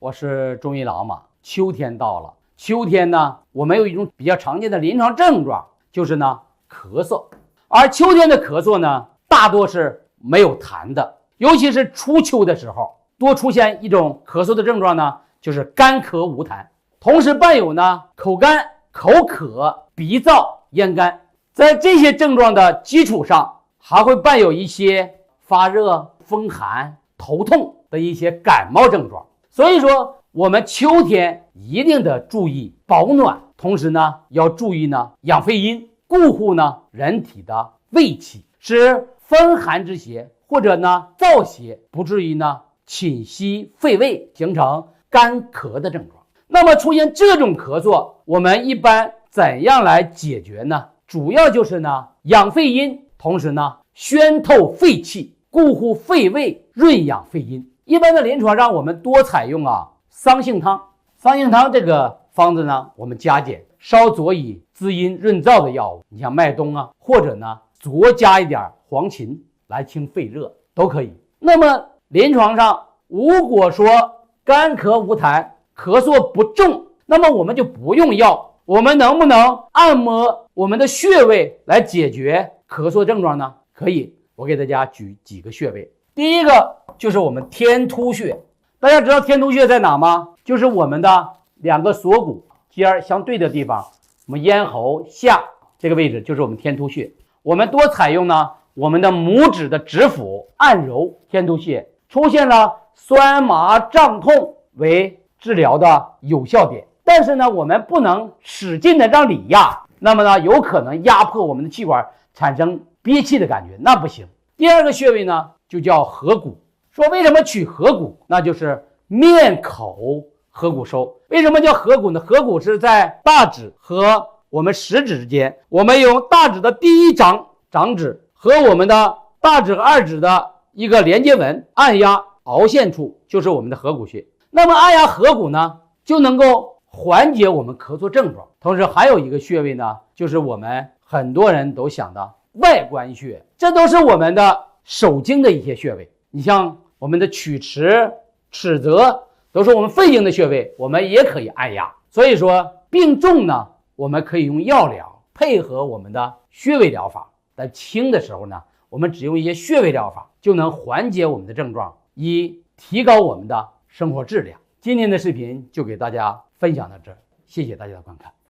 我是中医老马。秋天到了，秋天呢，我们有一种比较常见的临床症状，就是呢咳嗽。而秋天的咳嗽呢，大多是没有痰的，尤其是初秋的时候，多出现一种咳嗽的症状呢，就是干咳无痰，同时伴有呢口干、口渴、鼻燥、咽干。在这些症状的基础上，还会伴有一些发热、风寒、头痛的一些感冒症状。所以说我们秋天一定得注意保暖，同时呢要注意呢养肺阴，固护呢人体的胃气，使风寒之邪或者呢燥邪不至于呢侵袭肺胃，形成干咳的症状。那么出现这种咳嗽，我们一般怎样来解决呢？主要就是呢养肺阴，同时呢宣透肺气，固护肺胃，润养肺阴。一般的临床上我们多采用桑杏汤。桑杏汤这个方子呢，我们加减稍佐以滋阴润燥的药物，你像麦冬或者呢酌加一点黄芩来清肺热都可以。那么临床上如果说干咳无痰，咳嗽不重，那么我们就不用药，我们能不能按摩我们的穴位来解决咳嗽症状呢？可以，我给大家举几个穴位。第一个就是我们天突穴。大家知道天突穴在哪吗？就是我们的两个锁骨尖相对的地方，我们咽喉下这个位置就是我们天突穴。我们多采用呢我们的拇指的指腹按揉天突穴，出现了酸麻胀痛为治疗的有效点。但是呢我们不能使劲的让里压，那么呢有可能压迫我们的气管，产生憋气的感觉，那不行。第二个穴位呢就叫合谷。说为什么取合谷？那就是面口合谷收。为什么叫合谷呢？合谷是在大指和我们食指之间，我们用大指的第一掌指和我们的大指和二指的一个连接纹按压凹陷处，就是我们的合谷穴。那么按压合谷呢，就能够缓解我们咳嗽症状。同时还有一个穴位呢，就是我们很多人都想的外关穴，这都是我们的手经的一些穴位。你像我们的曲池、尺泽都是我们肺经的穴位，我们也可以按压。所以说病重呢，我们可以用药疗配合我们的穴位疗法。但轻的时候呢，我们只用一些穴位疗法就能缓解我们的症状，以提高我们的生活质量。今天的视频就给大家分享到这儿，谢谢大家的观看。